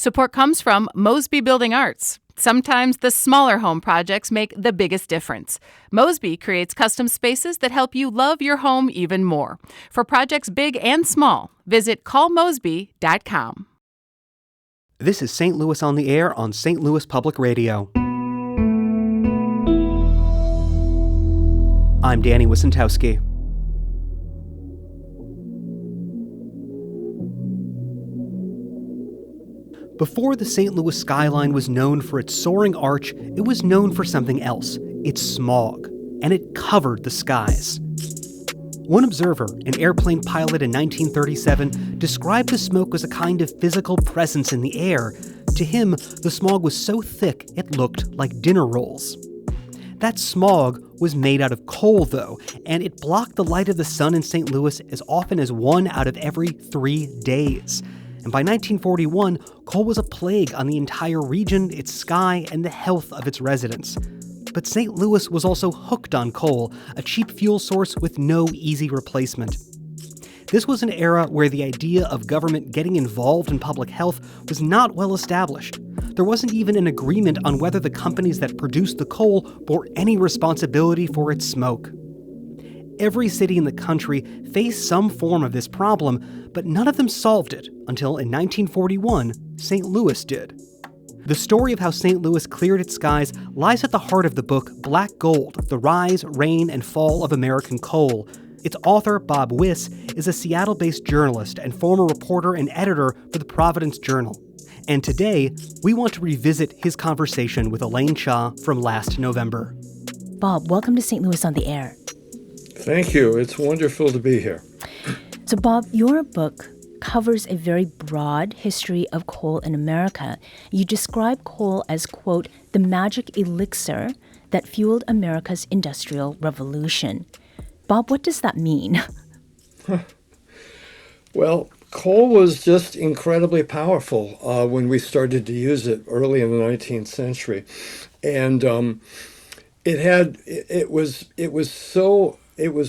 Support comes from Mosby Building Arts. Sometimes the smaller home projects make the biggest difference. Mosby creates custom spaces that help you love your home even more. For projects big and small, visit callmosby.com. This is St. Louis on the Air on St. Louis Public Radio. I'm Danny Wysentowski. Before the St. Louis skyline was known for its soaring arch, it was known for something else, its smog, and it covered the skies. One observer, an airplane pilot in 1937, described the smoke as a kind of physical presence in the air. To him, the smog was so thick it looked like dinner rolls. That smog was made out of coal, though, and it blocked the light of the sun in St. Louis as often as 1 out of every 3 days. And by 1941, coal was a plague on the entire region, its sky, and the health of its residents. But St. Louis was also hooked on coal, a cheap fuel source with no easy replacement. This was an era where the idea of government getting involved in public health was not well established. There wasn't even an agreement on whether the companies that produced the coal bore any responsibility for its smoke. Every city in the country faced some form of this problem, but none of them solved it until in 1941, St. Louis did. The story of how St. Louis cleared its skies lies at the heart of the book Black Gold: The Rise, Reign, and Fall of American Coal. Its author, Bob Wyss, is a Seattle-based journalist and former reporter and editor for the Providence Journal. And today, we want to revisit his conversation with Elaine Cha from last November. Bob, welcome to St. Louis on the Air. Thank you. It's wonderful to be here. So, Bob, your book covers a very broad history of coal in America. You describe coal as, quote, the magic elixir that fueled America's Industrial Revolution. Bob, what does that mean? Well, coal was just incredibly powerful when we started to use it early in the 19th century. And it was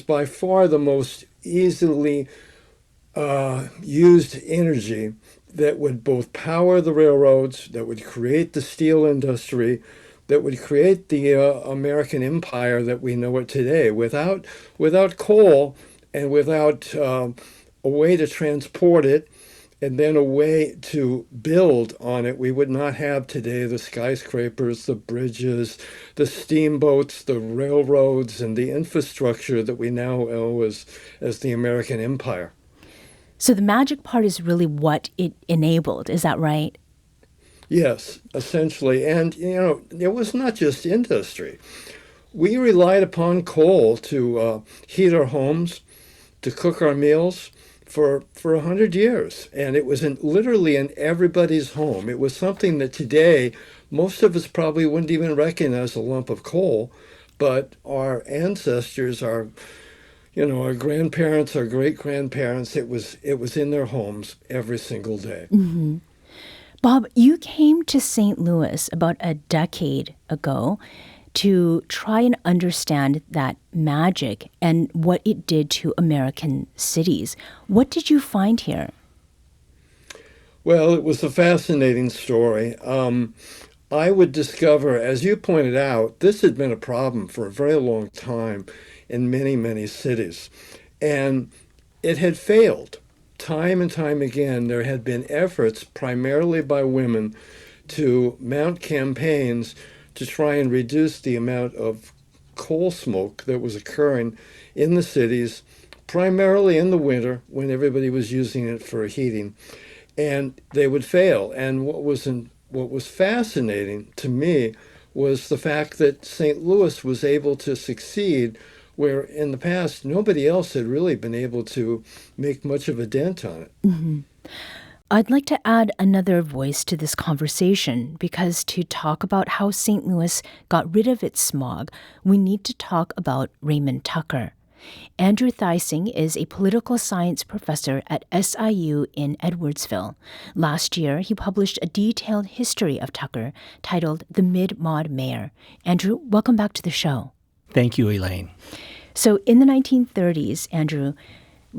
by far the most easily used energy that would both power the railroads, that would create the steel industry, that would create the American empire that we know it today. Without coal and without a way to transport it and then a way to build on it, we would not have today the skyscrapers, the bridges, the steamboats, the railroads, and the infrastructure that we now know as the American empire. So the magic part is really what it enabled, is that right? Yes, essentially. And, it was not just industry. We relied upon coal to heat our homes, to cook our meals for 100 years. And it was literally in everybody's home. It was something that today, most of us probably wouldn't even recognize a lump of coal, but our ancestors, our grandparents, our great-grandparents, it was in their homes every single day. Mm-hmm. Bob, you came to St. Louis about a decade ago to try and understand that magic and what it did to American cities. What did you find here? Well, it was a fascinating story. I would discover, as you pointed out, this had been a problem for a very long time in many, many cities. And it had failed. Time and time again, there had been efforts, primarily by women, to mount campaigns to try and reduce the amount of coal smoke that was occurring in the cities, primarily in the winter when everybody was using it for heating. And they would fail. And what was fascinating to me was the fact that St. Louis was able to succeed where in the past nobody else had really been able to make much of a dent on it. Mm-hmm. I'd like to add another voice to this conversation because to talk about how St. Louis got rid of its smog, we need to talk about Raymond Tucker. Andrew Theising is a political science professor at SIU in Edwardsville. Last year, he published a detailed history of Tucker titled The Mid-Mod Mayor. Andrew, welcome back to the show. Thank you, Elaine. So in the 1930s, Andrew,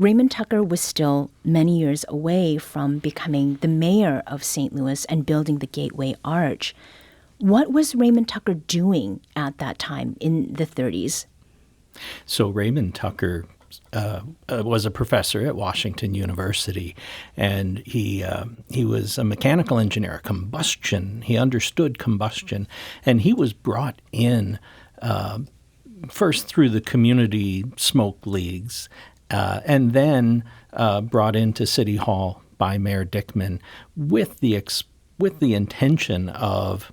Raymond Tucker was still many years away from becoming the mayor of St. Louis and building the Gateway Arch. What was Raymond Tucker doing at that time in the 30s? So Raymond Tucker was a professor at Washington University, and he was a mechanical engineer, combustion. He understood combustion, and he was brought in first through the community smoke leagues, and then brought into City Hall by Mayor Dickman with the intention of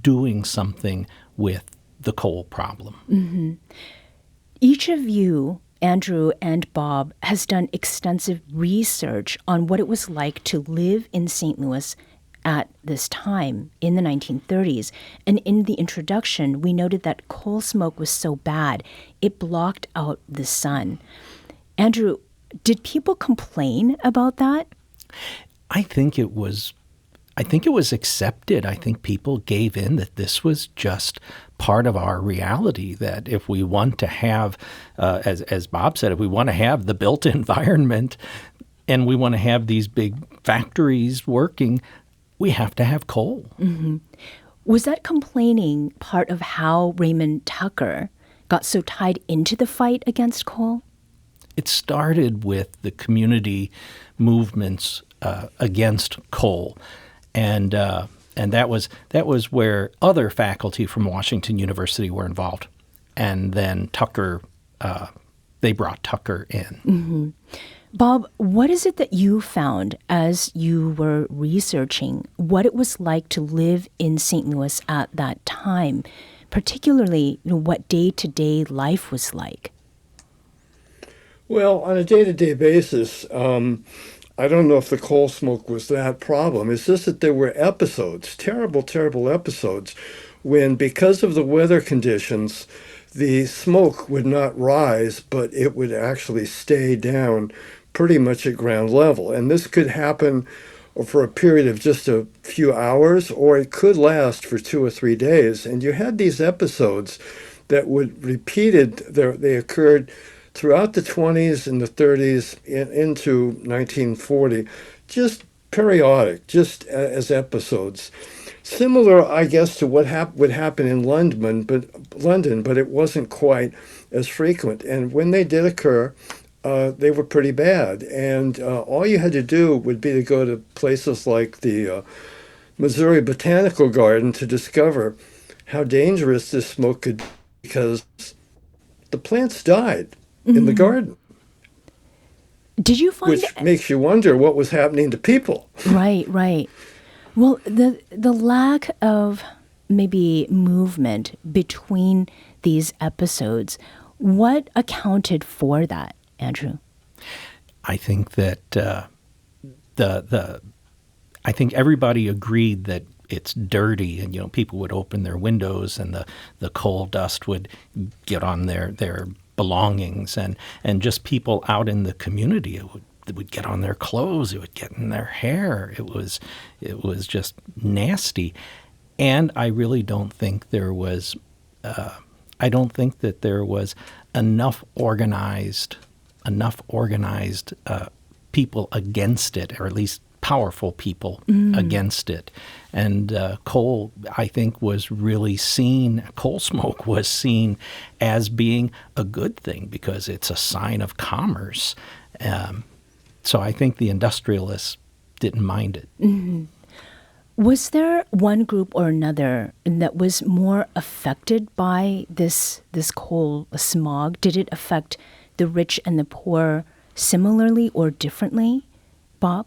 doing something with the coal problem. Mm-hmm. Each of you, Andrew and Bob, has done extensive research on what it was like to live in St. Louis at this time in the 1930s. And in the introduction, we noted that coal smoke was so bad, it blocked out the sun. Andrew, did people complain about that? I think it was accepted. I think people gave in that this was just part of our reality, that if we want to have, as Bob said, if we want to have the built environment and we want to have these big factories working, we have to have coal. Mm-hmm. Was that complaining part of how Raymond Tucker got so tied into the fight against coal? It started with the community movements against coal. And that was where other faculty from Washington University were involved. And then Tucker, they brought Tucker in. Mm-hmm. Bob, what is it that you found as you were researching what it was like to live in St. Louis at that time, particularly what day-to-day life was like? Well, on a day-to-day basis, I don't know if the coal smoke was that problem. It's just that there were episodes, terrible, terrible episodes, when because of the weather conditions, the smoke would not rise, but it would actually stay down pretty much at ground level. And this could happen for a period of just a few hours, or it could last for 2 or 3 days. And you had these episodes that would they occurred throughout the 20s and the 30s into 1940, just periodic, just as episodes. Similar, I guess, to what would happen in London, but it wasn't quite as frequent. And when they did occur, they were pretty bad. And all you had to do would be to go to places like the Missouri Botanical Garden to discover how dangerous this smoke could be, because the plants died in the garden. Did you find... Which makes you wonder what was happening to people. Right. Well, the lack of maybe movement between these episodes, what accounted for that, Andrew? I think that I think everybody agreed that it's dirty, and people would open their windows and the coal dust would get on their belongings, and just people out in the community, it would get on their clothes, it would get in their hair. It was just nasty. And I really don't think there was enough organized people against it, or at least powerful people against it. And coal, I think, coal smoke was seen as being a good thing because it's a sign of commerce. So I think the industrialists didn't mind it. Mm-hmm. Was there one group or another that was more affected by this coal smog? Did it affect the rich and the poor similarly or differently, Bob?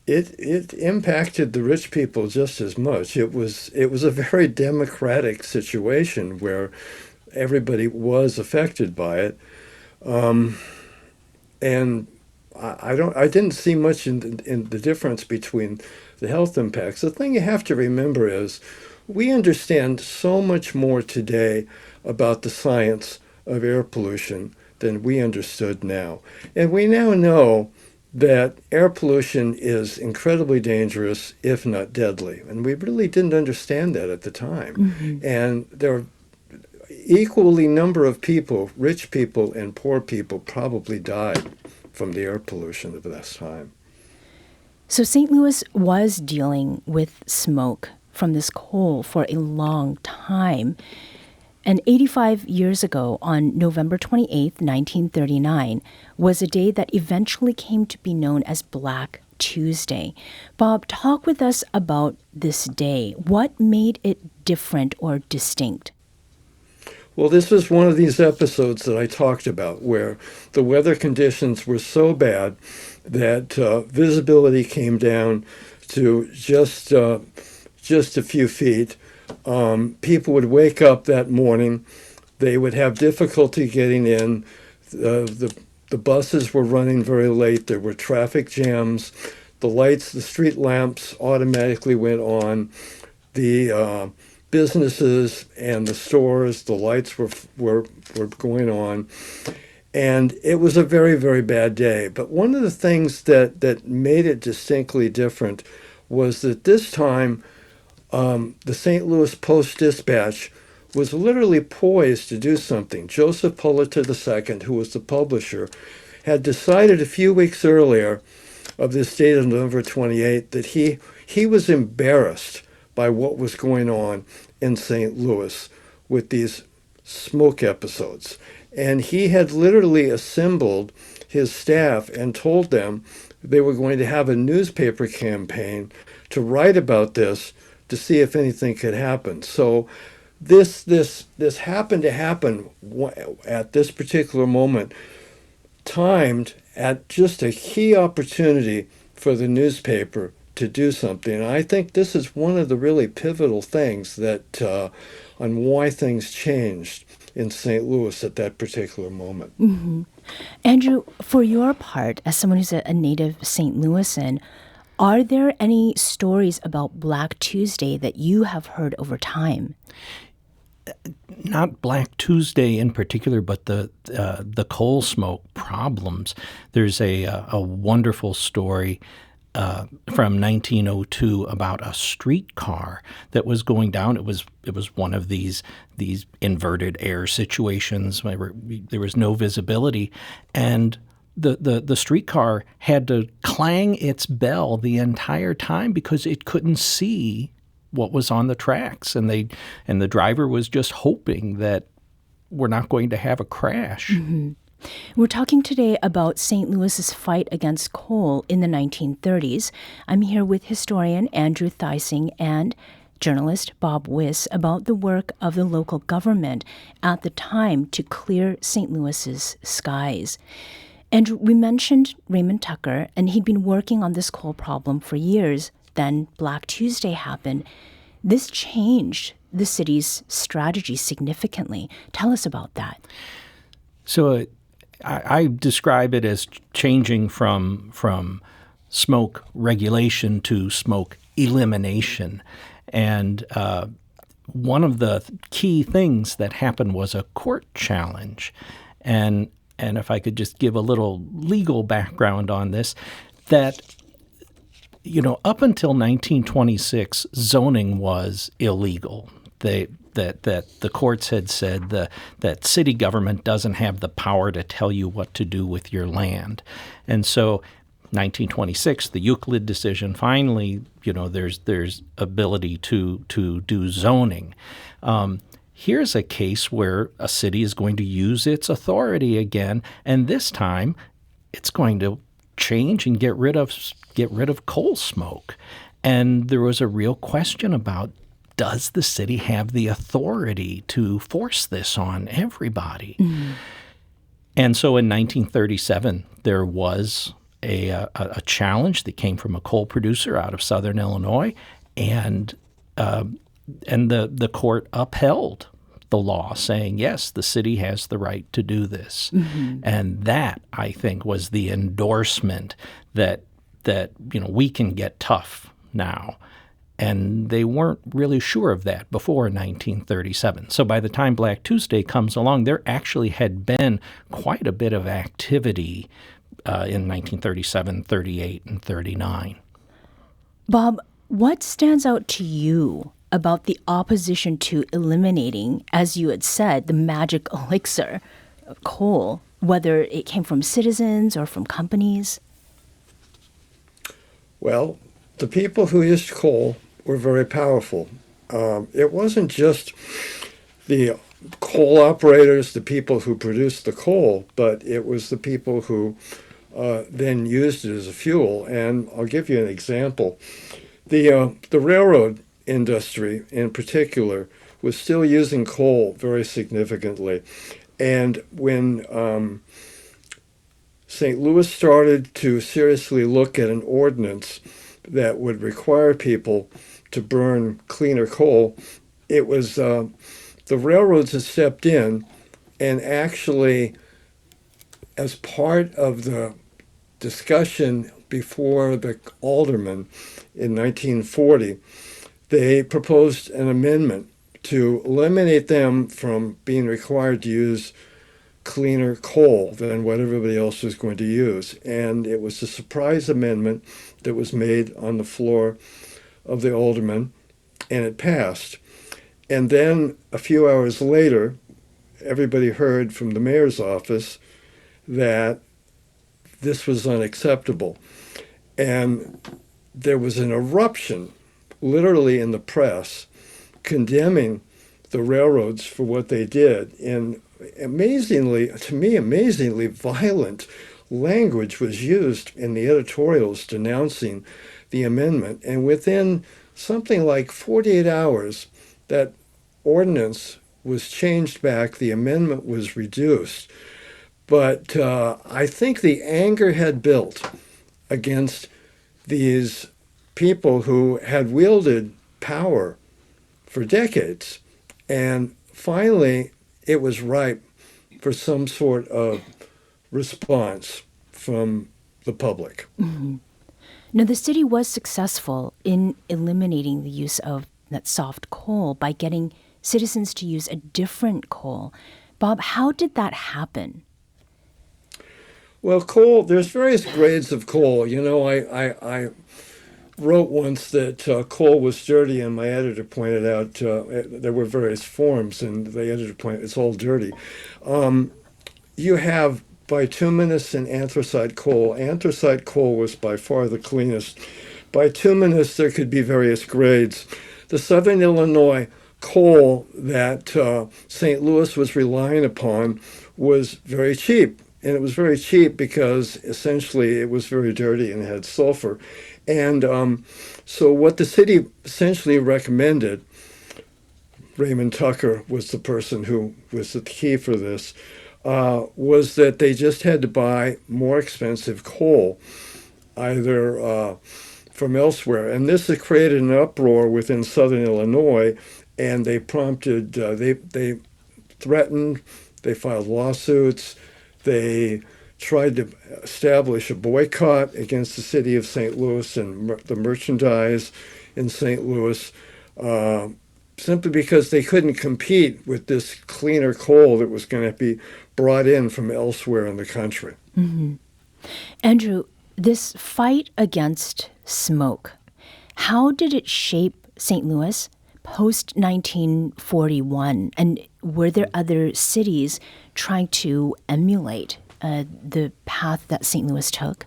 It impacted the rich people just as much. It was a very democratic situation where everybody was affected by it, and I didn't see much in the difference between the health impacts. The thing you have to remember is we understand so much more today about the science of air pollution than we understood now, and we now know that air pollution is incredibly dangerous, if not deadly. And we really didn't understand that at the time. Mm-hmm. And equally number of people, rich people and poor people, probably died from the air pollution of this time. So St. Louis was dealing with smoke from this coal for a long time. And 85 years ago, on November 28th, 1939, was a day that eventually came to be known as Black Tuesday. Bob, talk with us about this day. What made it different or distinct? Well, this was one of these episodes that I talked about where the weather conditions were so bad that visibility came down to just a few feet. People would wake up that morning. They would have difficulty getting in. The buses were running very late. There were traffic jams. The lights, the street lamps automatically went on. The businesses and the stores, the lights were going on. And it was a very, very bad day. But one of the things that made it distinctly different was that this time the St. Louis Post-Dispatch was literally poised to do something. Joseph Pulitzer II, who was the publisher, had decided a few weeks earlier of this date of November 28 that he was embarrassed by what was going on in St. Louis with these smoke episodes. And he had literally assembled his staff and told them they were going to have a newspaper campaign to write about this to see if anything could happen. So this happened to happen at this particular moment, timed at just a key opportunity for the newspaper to do something. And I think this is one of the really pivotal things that on why things changed in St. Louis at that particular moment. Mm-hmm. Andrew, for your part, as someone who's a native St. Louisan, are there any stories about Black Tuesday that you have heard over time? Not Black Tuesday in particular, but the coal smoke problems. There's a wonderful story from 1902 about a streetcar that was going down. It was one of these inverted air situations where there was no visibility, and the streetcar had to clang its bell the entire time because it couldn't see what was on the tracks, and the driver was just hoping that we're not going to have a crash. Mm-hmm. We're talking today about St. Louis's fight against coal in the 1930s. I'm here with historian Andrew Theising and journalist Bob Wyss about the work of the local government at the time to clear St. Louis's skies. And we mentioned Raymond Tucker, and he'd been working on this coal problem for years. Then Black Tuesday happened. This changed the city's strategy significantly. Tell us about that. So I describe it as changing from smoke regulation to smoke elimination. And one of the key things that happened was a court challenge. And if I could just give a little legal background on this, that up until 1926, zoning was illegal. That the courts had said that city government doesn't have the power to tell you what to do with your land. And so 1926, the Euclid decision, finally, there's ability to do zoning. Here's a case where a city is going to use its authority again, and this time it's going to change and get rid of coal smoke. And there was a real question about, does the city have the authority to force this on everybody? Mm-hmm. And so in 1937, there was a challenge that came from a coal producer out of southern Illinois, and the court upheld the law, saying, yes, the city has the right to do this. Mm-hmm. And that, I think, was the endorsement that we can get tough now. And they weren't really sure of that before 1937. So by the time Black Tuesday comes along, there actually had been quite a bit of activity in 1937, 38, and 39. Bob, what stands out to you about the opposition to eliminating, as you had said, the magic elixir of coal, whether it came from citizens or from companies? Well, the people who used coal were very powerful. It wasn't just the coal operators, the people who produced the coal, but it was the people who then used it as a fuel. And I'll give you an example. The railroad industry in particular was still using coal very significantly. And when St. Louis started to seriously look at an ordinance that would require people to burn cleaner coal, it was the railroads that stepped in and actually, as part of the discussion before the aldermen in 1940, they proposed an amendment to eliminate them from being required to use cleaner coal than what everybody else was going to use. And it was a surprise amendment that was made on the floor of the aldermen, and it passed. And then a few hours later, everybody heard from the mayor's office that this was unacceptable. And there was an eruption, literally in the press, condemning the railroads for what they did. And amazingly violent language was used in the editorials denouncing the amendment. And within something like 48 hours, that ordinance was changed back, the amendment was reduced. But I think the anger had built against these people who had wielded power for decades. And finally, it was ripe for some sort of response from the public. Mm-hmm. Now, the city was successful in eliminating the use of that soft coal by getting citizens to use a different coal. Bob, how did that happen? Well, coal, there's various grades of coal. You know, I wrote once that coal was dirty, and my editor pointed out there were various forms, and the editor pointed it's all dirty. You have bituminous and anthracite coal. Anthracite coal was by far the cleanest. Bituminous, there could be various grades. The Southern Illinois coal that St. Louis was relying upon was very cheap. And it was very cheap because essentially it was very dirty and had sulfur. And so what the city essentially recommended, Raymond Tucker was the person who was the key for this, was that they just had to buy more expensive coal, either from elsewhere. And this had created an uproar within Southern Illinois, and they prompted, they threatened, they filed lawsuits, they tried to establish a boycott against the city of St. Louis and the merchandise in St. Louis, simply because they couldn't compete with this cleaner coal that was going to be brought in from elsewhere in the country. Mm-hmm. Andrew, this fight against smoke, how did it shape St. Louis post-1941? And were there other cities trying to emulate the path that St. Louis took?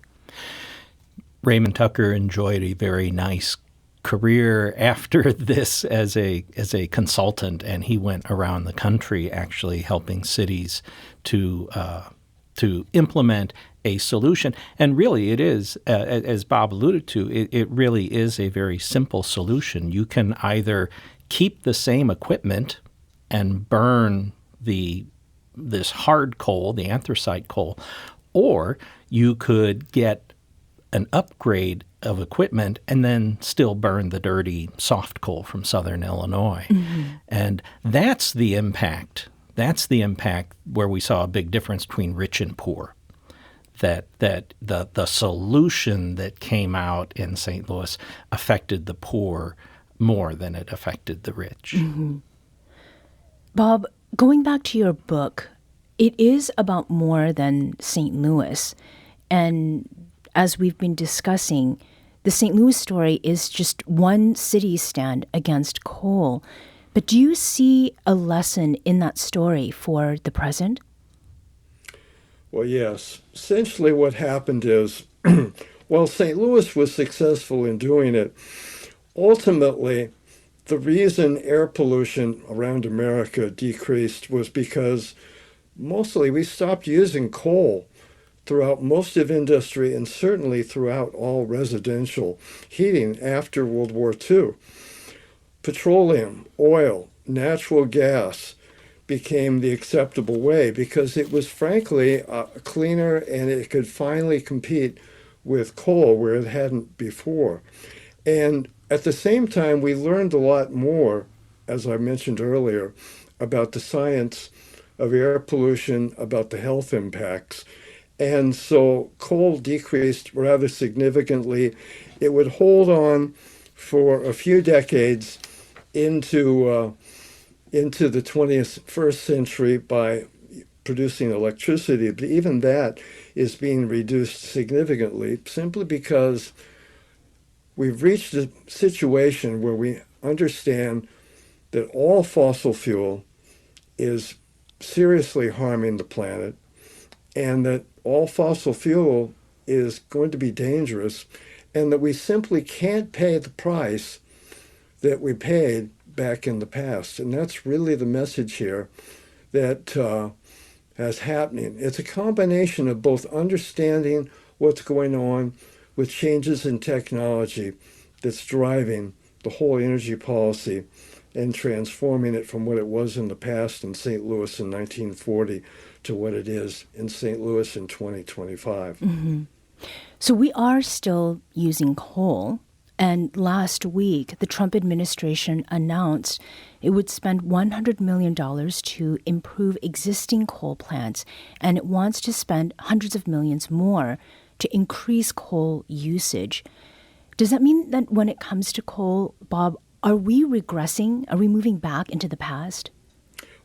Raymond Tucker enjoyed a very nice career after this as a consultant, and he went around the country actually helping cities to implement a solution. And really it is, as Bob alluded to, it really is a very simple solution. You can either keep the same equipment and burn this hard coal, the anthracite coal, or you could get an upgrade of equipment and then still burn the dirty soft coal from Southern Illinois. Mm-hmm. And that's the impact. That's the impact where we saw a big difference between rich and poor. That the solution that came out in St. Louis affected the poor more than it affected the rich. Mm-hmm. Bob, going back to your book, it is about more than St. Louis. And as we've been discussing, The St. Louis story is just one city's stand against coal. But do you see a lesson in that story for the present? Well, yes. Essentially what happened is, while St. Louis was successful in doing it, ultimately, the reason air pollution around America decreased was because mostly we stopped using coal throughout most of industry and certainly throughout all residential heating after World War II. Petroleum, oil, natural gas became the acceptable way because it was frankly cleaner and it could finally compete with coal where it hadn't before. And at the same time, we learned a lot more, as I mentioned earlier, about the science of air pollution, about the health impacts. And so coal decreased rather significantly. It would hold on for a few decades into the 21st century by producing electricity, but even that is being reduced significantly simply because we've reached a situation where we understand that all fossil fuel is seriously harming the planet and that all fossil fuel is going to be dangerous and that we simply can't pay the price that we paid back in the past. And that's really the message here that is happening. It's a combination of both understanding what's going on with changes in technology that's driving the whole energy policy and transforming it from what it was in the past in St. Louis in 1940 to what it is in St. Louis in 2025. Mm-hmm. So we are still using coal. And last week, the Trump administration announced it would spend $100 million to improve existing coal plants, and it wants to spend hundreds of millions more to increase coal usage. Does that mean that when it comes to coal, Bob, are we regressing? Are we moving back into the past?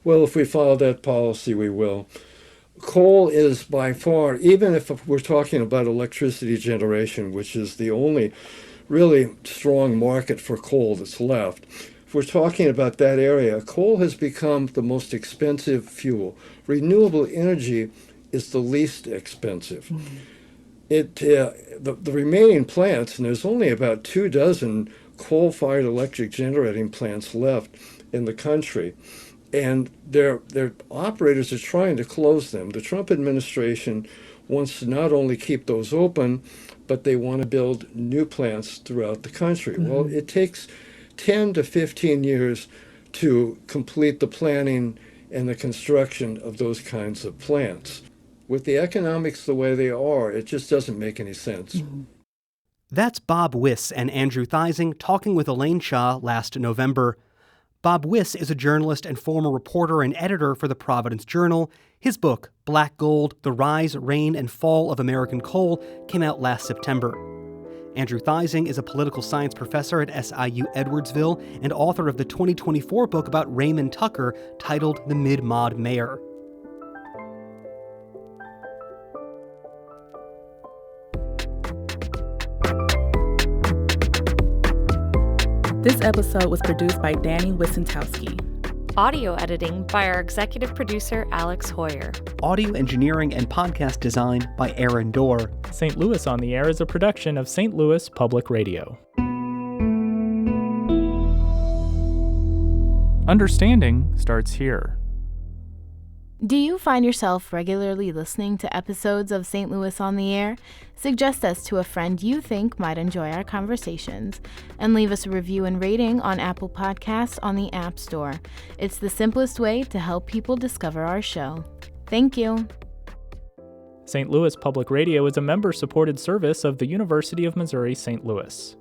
Well, if we follow that policy, we will. Coal is by far, even if we're talking about electricity generation, which is the only really strong market for coal that's left. If we're talking about that area, coal has become the most expensive fuel. Renewable energy is the least expensive. Mm-hmm. The remaining plants, and there's only about 24 coal-fired electric generating plants left in the country, and their operators are trying to close them. The Trump administration wants to not only keep those open, but they want to build new plants throughout the country. Mm-hmm. Well, it takes 10 to 15 years to complete the planning and the construction of those kinds of plants. With the economics the way they are, it just doesn't make any sense. Mm-hmm. That's Bob Wyss and Andrew Theising talking with Elaine Shaw last November. Bob Wyss is a journalist and former reporter and editor for the Providence Journal. His book, Black Gold, The Rise, Reign, and Fall of American Coal, came out last September. Andrew Theising is a political science professor at SIU Edwardsville and author of the 2024 book about Raymond Tucker titled The Mid-Mod Mayor. This episode was produced by Danny Wissentowski. Audio editing by our executive producer, Alex Hoyer. Audio engineering and podcast design by Aaron Dorr. St. Louis on the Air is a production of St. Louis Public Radio. Understanding starts here. Do you find yourself regularly listening to episodes of St. Louis on the Air? Suggest us to a friend you think might enjoy our conversations, and leave us a review and rating on Apple Podcasts on the App Store. It's the simplest way to help people discover our show. Thank you. St. Louis Public Radio is a member-supported service of the University of Missouri St. Louis.